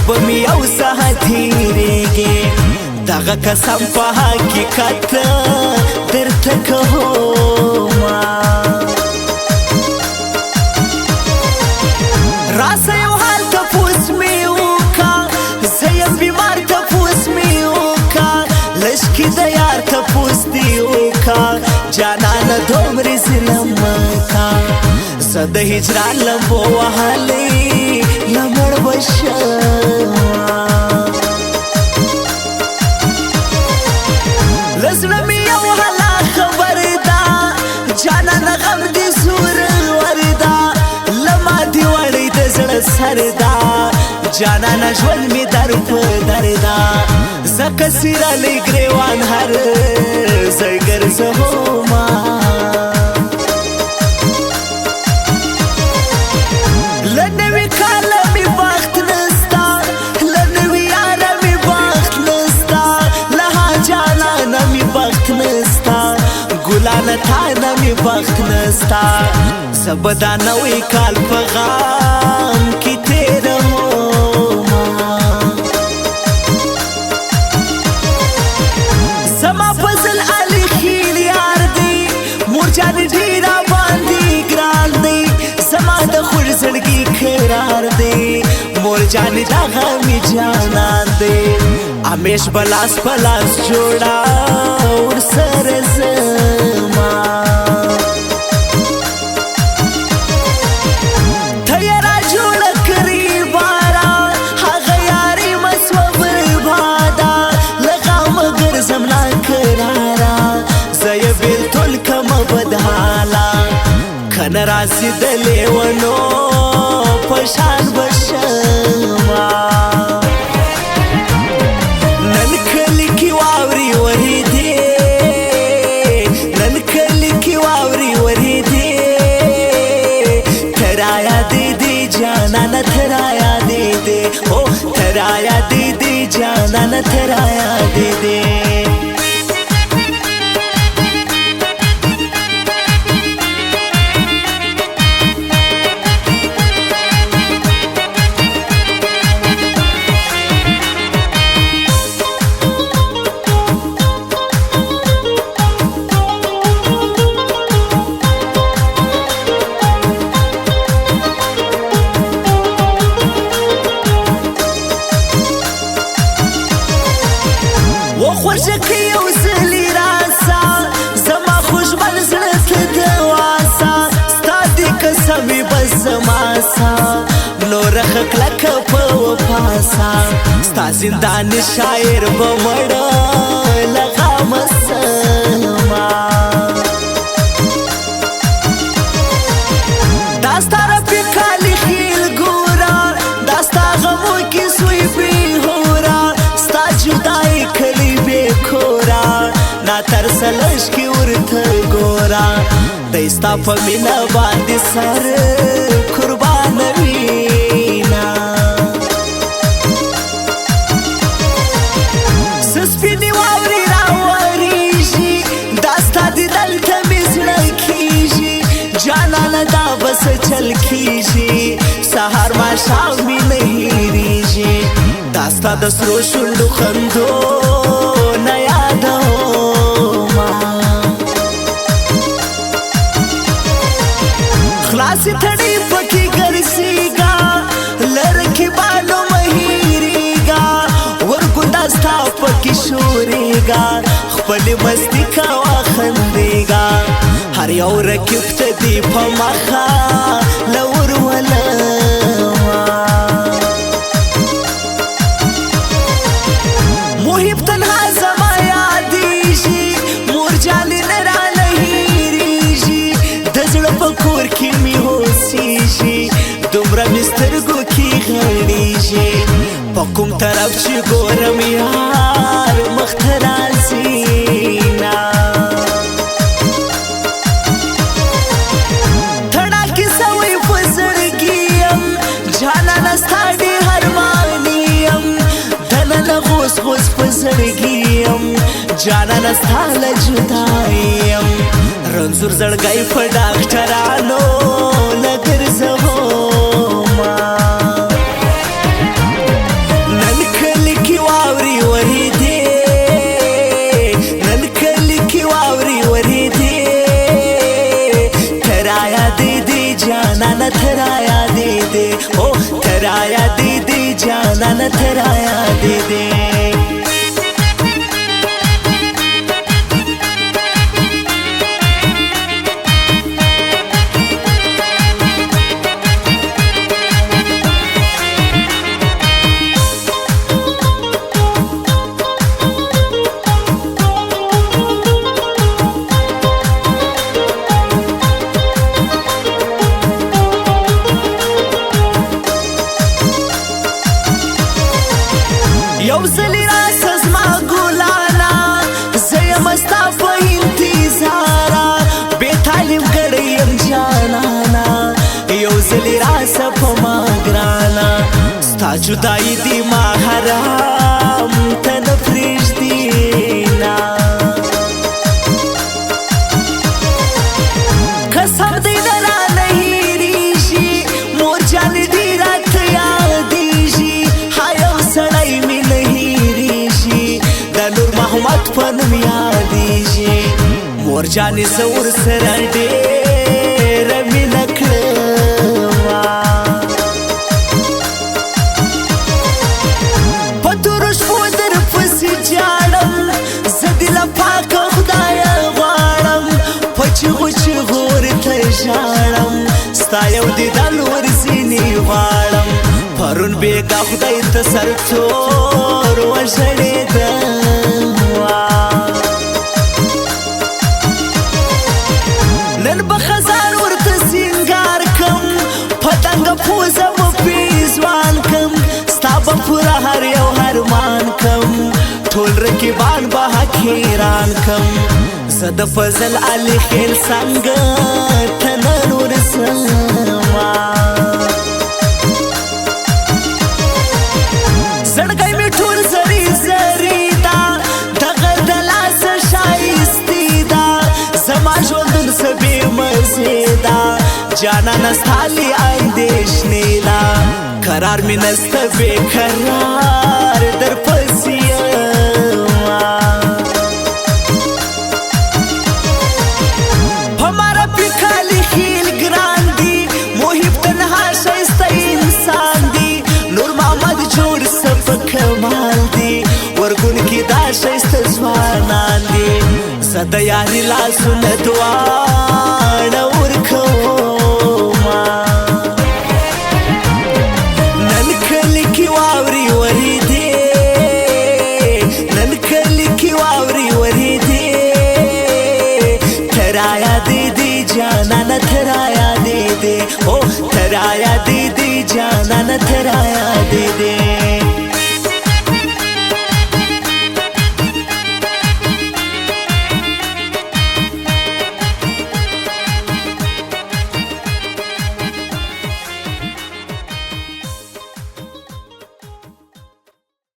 به مې یو ساعت تېرېږي دغه قسم په حقیقت درته کومه راسه یو حال تپوس مې وکړه زه یم بیمار تپوس مې وکړه لږکي د یار تپوس دې وکړه جانانه دومرې ظلم مه کوه زه د هجران لمبو وهلې لمړ به شمه له زړه مې یو حالا خبر ده جانانه غم دې زور ور ده له ماتې وړۍ د زړه سر ده جانانه ژوند مې در په در ده ځکه څیرلی ګریوان هر ځای ګرځومه له نوي کاله مې بخت نسته له نوي یاره مې بخت نسته له حاجانانه مې بخت نسته ګلانه تانه مې بخت نسته زه به دا نوی کال په غم کې تېرومه زما په زل علي خیل یار دی مورجانې ډېر راباندې ګران دی زما د خوږ زړګي قرار دی مورجانې دغه مې جانان دی همیش به لاس په لاس جوړه ورسره زما ته یې راجوړه کړې باره هغه یاري مه سوه برباده له غمه ګرځم ناقراره زه یې بېلتون کمه بدحاله که نه راسي د لیونو په شان به شمه نن کلي کې واورې ورېدې نن کلي کې واورې ورېدې ته رایادېدې جانانه ته رایادېدې هو ته رایادېدې جانانه ته رایادېدې وخوږه که یو ځلې راسه زما خوږمن زړه ته دواسه ستا دې قسمې بس زما سه نوره ښه کلکه په وپاسه ستا زندان شاعر به مړه له غمه سمه دا ستا رفیق کالي خیل ګوره دا ستا غمو کې سوی بېهوره ستا جدایي کلي کورا نا ترسه لږکي ورته ګوره دی ستا په مینه باندې سر قربانوینه زه سپینې واورې راورېږي دا ستا دیدن ته مې زړه کېږي جانانه دا به څه چل کېږي سهار ماښام مې نه هېرېږي دا ستا د سرو شونډو خندو نه یادومه خلاصې تڼۍ پکې ګرځېږه له رقیبانو مه هېرېږه ورګوده ستا پکې شورېږه خپلې مستي کوه خندېږه هر یو رقیب ته دې په مخه له ورولمه محب تنها زما یادېږي مورجانې نه رانه هېرېږي د زړه په کور کې مې اوسېږي دومره مې سترګو کې غړېږي په کوم طرف چې ګورم یار مخ ته راځي نه تڼاکې سوی په زړګي یم جانانه ستا ډېر ارماني یم دننه غوس غوس په زړګي یم جانانه ستا له جدا یم رنځور زړګی په ډاکټرانو نه ګرځومه जाना थराया दे दे ओ थराया दे दे जाना थराया दे दे یوزلی راس زما ګلانا زه مستا په انتظارا بے تعلیم ګړیم جانانا یوزلی راس په ما ګرانا ستا جدائی دی ما حرام ته نه پرېږدي نا قسم دی نه رانه هېرېږي مور جانې دې راته یادېږي ها یو سړی مې محمد پنم یادېږي مور جانې زه ورسره ډېره مینه کړمه په تورو شپو درپسې جاړم زه دې له پاکه خدایه غواړم په چغو چغو ورته ژاړم ستا یو دیدن ورځینې غواړم پرون بېګا خدای ته سر تور وژړېدم نن به خزان ورته سینګار کم پتنګ پوزه مو پیزوان کم ستا به پوره هر یو هرمان کم ټول رقیبان به حقیران کم زه د فضل علي خیل څنګه ته نن ورځمه زړګی مې ټول زری زری دا دغه د لاسه ښایستې ده زما ژوندون څه بې مزې ده جانانه ستا لې اندېښنې ده قرار مې نسته بې قرار درپسې یمه په ماره پې کالي خیل ګران دي محب تنها ښایسته انسان دي نور محمد جوړ څه په کمال دي ورګون کې دا ښایسته ځوانان دي زه د یاري لاسونه دواړه ورکومه نن کلي کې واورې ورېدې نن کلي کې واورې ورېدې ترایا دې دې جانانه ترایا دې دې او ترایا دې دې جانانه ترایا دې دې